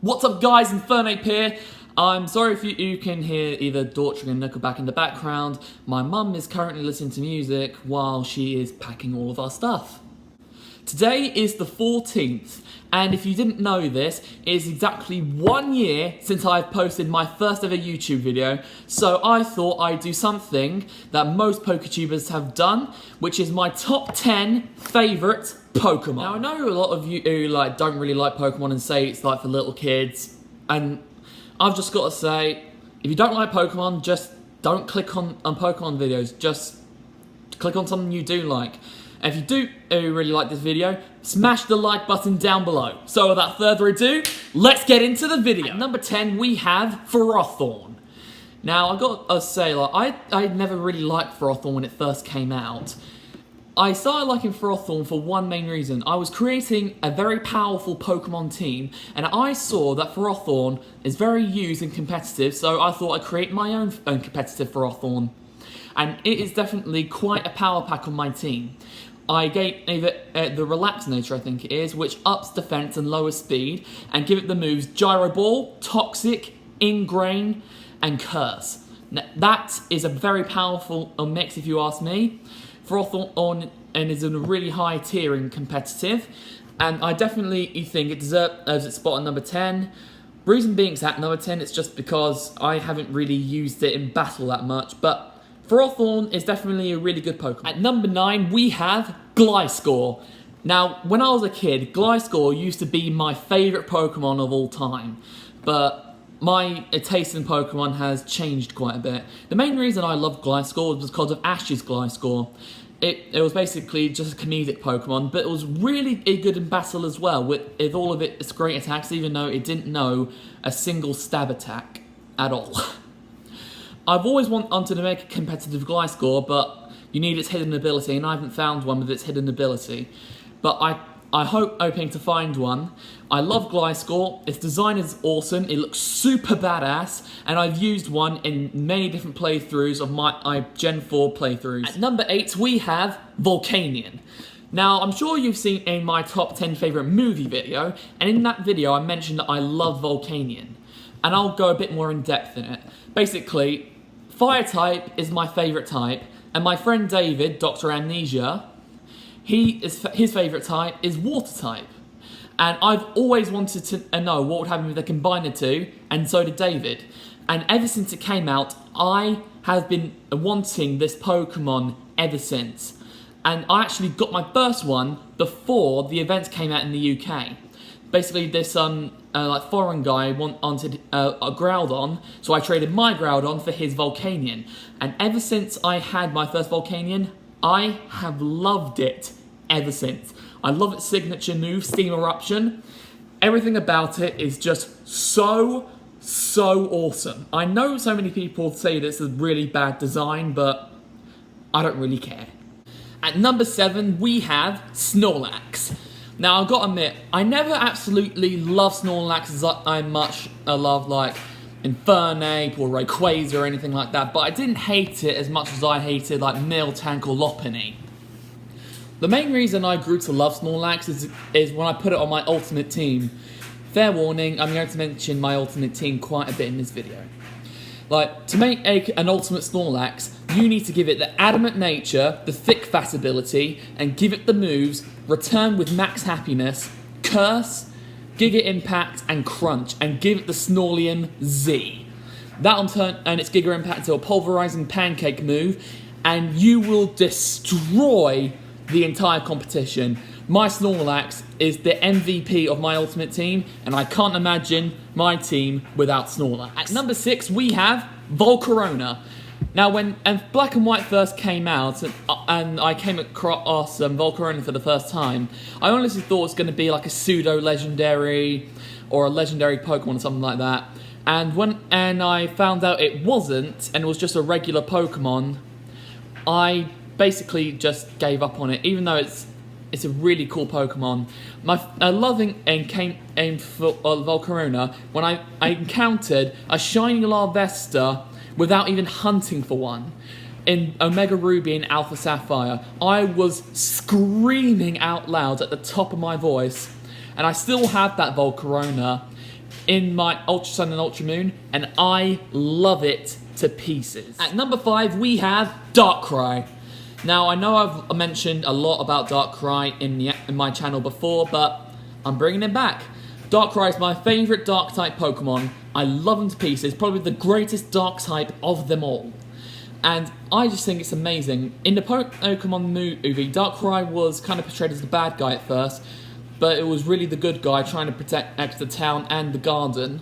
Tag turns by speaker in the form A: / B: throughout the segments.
A: What's up guys, Infernape here. I'm sorry if you can hear either Dortching and Nickelback in the background. My mum is currently listening to music while she is packing all of our stuff. Today is the 14th, and if you didn't know this, it is exactly 1 year since I've posted my first ever YouTube video, so I thought I'd do something that most PokeTubers have done, which is my top 10 favourite Pokemon. Now I know a lot of you who don't really like Pokemon and say it's like for little kids, and I've just got to say, if you don't like Pokemon, just don't click on Pokemon videos, just click on something you do like. And if you do really like this video, smash the like button down below. So without further ado, let's get into the video. At number 10, we have Ferrothorn. Now, I got to say, I never really liked Ferrothorn when it first came out. I started liking Ferrothorn for one main reason. I was creating a very powerful Pokemon team, and I saw that Ferrothorn is very used and competitive, so I thought I'd create my own competitive Ferrothorn. And it is definitely quite a power pack on my team. I gave it the Relax Nature, I think it is, which ups defense and lowers speed, and give it the moves Gyro Ball, Toxic, Ingrain, and Curse. Now, that is a very powerful mix if you ask me. Ferrothorn is in a really high tier in competitive, and I definitely think it deserves its spot at number 10. Reason being it's at number 10, it's just because I haven't really used it in battle that much, but Ferrothorn is definitely a really good Pokemon. At number 9, we have Gliscor. Now, when I was a kid, Gliscor used to be my favourite Pokemon of all time, but my taste in Pokemon has changed quite a bit. The main reason I love Gliscor was because of Ash's Gliscor. It was basically just a comedic Pokemon, but it was really good in battle as well, with all of its great attacks, even though it didn't know a single stab attack at all. I've always wanted to make a competitive Gliscor, but you need its hidden ability, and I haven't found one with its hidden ability. But I hoping to find one. I love Gliscor, its design is awesome, it looks super badass, and I've used one in many different playthroughs of my Gen 4 playthroughs. At number 8, we have Volcanion. Now, I'm sure you've seen in my top 10 favourite movie video, and in that video I mentioned that I love Volcanion. And I'll go a bit more in depth in it. Basically, Fire type is my favourite type, and my friend David, Dr. Amnesia, his favourite type is Water type. And I've always wanted to know what would happen if they combined the two, and so did David. And ever since it came out, I have been wanting this Pokemon ever since. And I actually got my first one before the events came out in the UK. Basically, this foreign guy wanted a Groudon, so I traded my Groudon for his Volcanion. And ever since I had my first Volcanion, I have loved it ever since. I love its signature move, Steam Eruption. Everything about it is just so awesome. I know so many people say this is really bad design, but I don't really care. At number 7, we have Snorlax. Now, I've got to admit, I never absolutely loved Snorlax as I love Infernape or Rayquaza or anything like that, but I didn't hate it as much as I hated Miltank or Lopunny. The main reason I grew to love Snorlax is when I put it on my ultimate team. Fair warning, I'm going to mention my ultimate team quite a bit in this video. To make an ultimate Snorlax, you need to give it the Adamant Nature, the Thick Fat ability, and give it the moves Return with Max Happiness, Curse, Giga Impact, and Crunch, and give it the Snorlax Z. That'll turn and its Giga Impact into a Pulverizing Pancake move, and you will destroy the entire competition. My Snorlax is the MVP of my ultimate team, and I can't imagine my team without Snorlax. At number 6, we have Volcarona. Now, when Black and White first came out, and I came across Volcarona for the first time, I honestly thought it was going to be like a pseudo-legendary or a legendary Pokemon or something like that. And when I found out it wasn't, and it was just a regular Pokemon, I basically just gave up on it, even though it's a really cool Pokemon. My loving aim for Volcarona when I encountered a shiny Larvesta without even hunting for one. in Omega Ruby and Alpha Sapphire, I was screaming out loud at the top of my voice, and I still have that Volcarona in my Ultra Sun and Ultra Moon, and I love it to pieces. At number 5, we have Darkrai. Now, I know I've mentioned a lot about Darkrai in my channel before, but I'm bringing it back. Darkrai is my favourite Dark-type Pokemon. I love him to pieces, probably the greatest Dark-type of them all. And I just think it's amazing. In the Pokemon movie, Darkrai was kind of portrayed as the bad guy at first, but it was really the good guy trying to protect the town and the garden.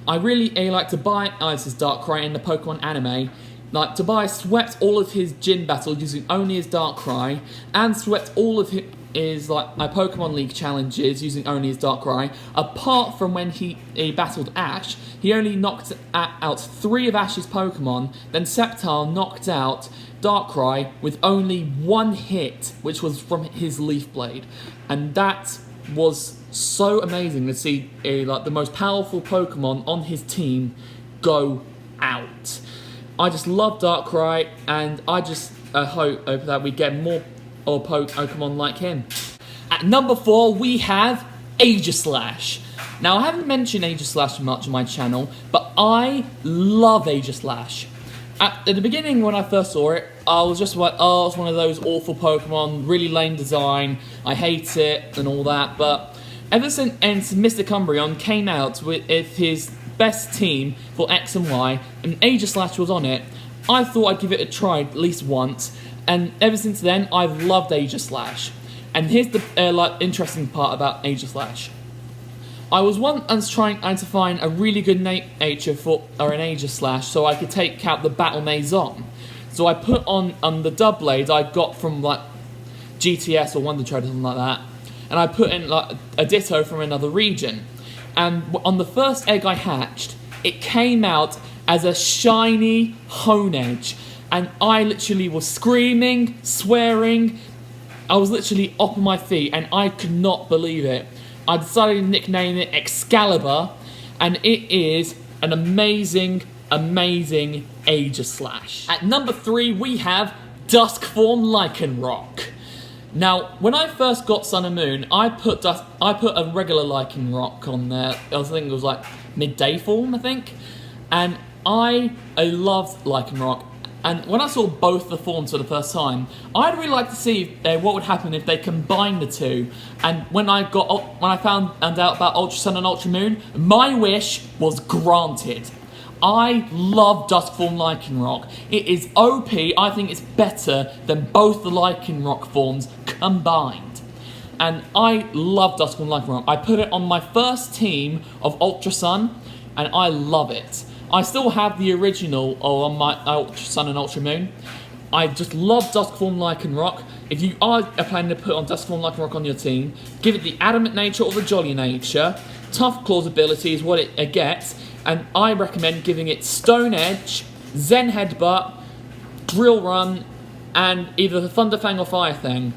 A: I really like Tobias' Darkrai in the Pokemon anime. Like, Tobias swept all of his gym battles using only his Darkrai, and swept all of his Pokemon League challenges using only his Darkrai. Apart from when he battled Ash, he only knocked out 3 of Ash's Pokemon, then Sceptile knocked out Darkrai with only 1 hit, which was from his Leaf Blade. And that was so amazing to see the most powerful Pokemon on his team go out. I just love Darkrai, and I just hope that we get more Pokemon like him. At number 4, we have Aegislash. Now, I haven't mentioned Aegislash much on my channel, but I love Aegislash. At the beginning, when I first saw it, I was just like, oh, it's one of those awful Pokemon, really lame design, I hate it, and all that, but ever since Mr. Cumbreon came out with his best team for X and Y, and Aegislash was on it, I thought I'd give it a try at least once, and ever since then, I've loved Aegislash. And here's the interesting part about Aegislash. I was once trying to find a really good nature for an Aegislash so I could take out the Battle Maison. So I put on the dub blade I got from GTS or Wonder Trade or something like that, and I put in a Ditto from another region. And on the first egg I hatched, it came out as a shiny Honedge, and I literally was screaming, swearing. I was literally up on my feet, and I could not believe it. I decided to nickname it Excalibur, and it is an amazing, amazing Aegislash. At number 3, we have Dustform Lycanroc. Now, when I first got Sun and Moon, I put a regular Lycanroc on there. I think it was midday form, I think, and I loved Lycanroc. And when I saw both the forms for the first time, I'd really like to see what would happen if they combined the two. And when I found out about Ultra Sun and Ultra Moon, my wish was granted. I love Dustform Lycanroc. It is OP. I think it's better than both the Lycanroc forms combined. And I love Dustform Lycanroc. I put it on my first team of Ultra Sun, and I love it. I still have the original on my Ultra Sun and Ultra Moon. I just love Dustform Lycanroc. If you are planning to put on Dustform Lycanroc on your team, give it the Adamant nature or the Jolly nature. Tough Claws ability is what it gets, and I recommend giving it Stone Edge, Zen Headbutt, Drill Run, and either the Thunder Fang or Fire Fang.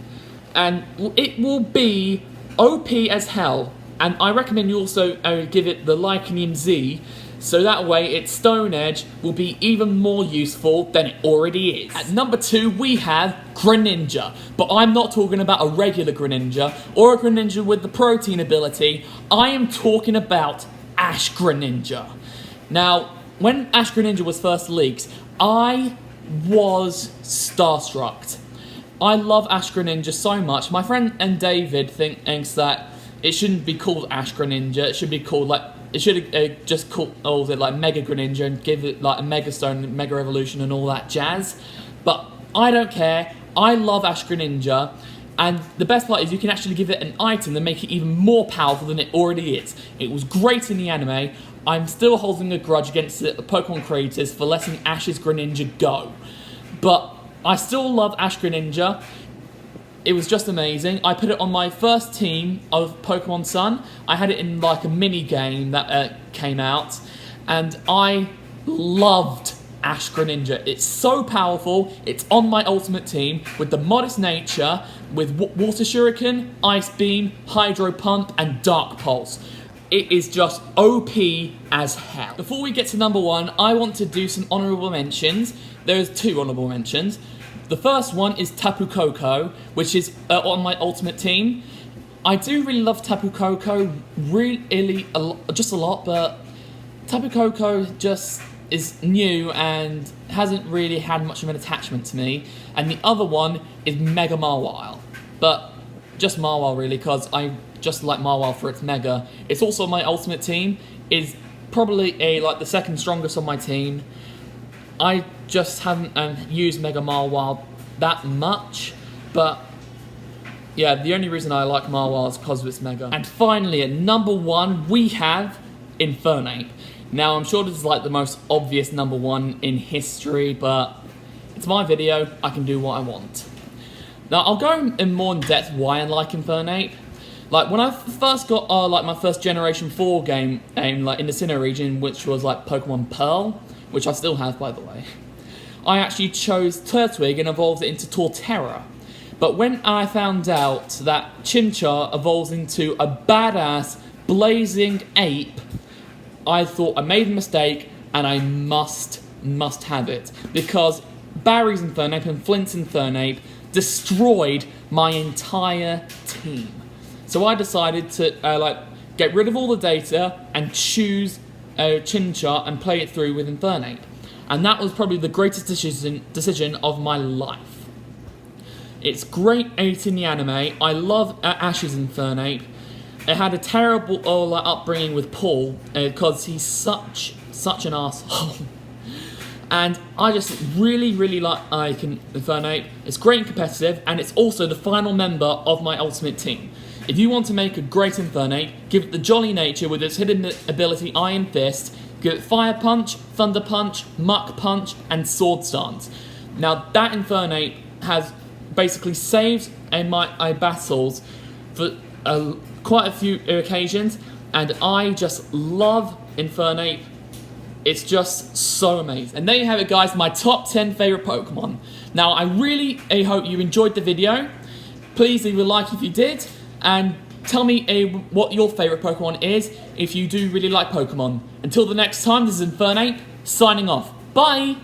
A: And it will be OP as hell. And I recommend you also give it the Lycanium Z, so that way its Stone Edge will be even more useful than it already is. At number 2, we have Greninja. But I'm not talking about a regular Greninja, or a Greninja with the protein ability. I am talking about Ash Greninja. Now, when Ash Greninja was first leaked, I was starstruck. I love Ash Greninja so much. My friend and David thinks that it shouldn't be called Ash Greninja. It should be called it should have just called Mega Greninja and give it a Mega Stone, Mega Evolution and all that jazz. But I don't care. I love Ash Greninja. And the best part is you can actually give it an item that make it even more powerful than it already is. It was great in the anime. I'm still holding a grudge against the Pokemon creators for letting Ash's Greninja go. But I still love Ash Greninja. It was just amazing. I put it on my first team of Pokemon Sun. I had it in a mini game that came out, and I loved Ash Greninja. It's so powerful. It's on my ultimate team with the modest nature, with Water Shuriken, Ice Beam, Hydro Pump, and Dark Pulse. It is just OP as hell. Before we get to number 1, I want to do some honourable mentions. There's 2 honourable mentions. The first one is Tapu Koko, which is on my ultimate team. I do really love Tapu Koko, just a lot, but Tapu Koko just is new and hasn't really had much of an attachment to me. And the other one is Mega Mawile, but just Mawile really, because I just like Mawile for its Mega. It's also my ultimate team, is probably the second strongest on my team. I just haven't used Mega Mawile that much, but yeah, the only reason I like Mawile is because of its Mega. And finally, at number 1, we have Infernape. Now, I'm sure this is like the most obvious number 1 in history, but it's my video, I can do what I want. Now, I'll go in more in depth why I like Infernape. Like, when I first got my first Generation 4 game, like in the Sinnoh region, which was like Pokemon Pearl, which I still have, by the way, I actually chose Turtwig and evolved it into Torterra. But when I found out that Chimchar evolves into a badass, blazing ape, I thought I made a mistake and I must have it. Because Barry's Infernape and Flint's Infernape destroyed my entire team. So I decided to get rid of all the data and choose Chimchar and play it through with Infernape. And that was probably the greatest decision of my life. It's grade 8 in the anime. I love Ash's Infernape. It had a terrible upbringing with Paul because he's such an asshole. And I just really like Infernape. It's great and competitive, and it's also the final member of my ultimate team. If you want to make a great Infernape, give it the jolly nature with its hidden ability Iron Fist, give it Fire Punch, Thunder Punch, Muck Punch, and Sword Stance. Now that Infernape has basically saved my battles for quite a few occasions, and I just love Infernape. It's just so amazing. And there you have it, guys, my top 10 favourite Pokemon. Now, I really hope you enjoyed the video. Please leave a like if you did, and tell me what your favourite Pokemon is if you do really like Pokemon. Until the next time, this is Infernape, signing off. Bye!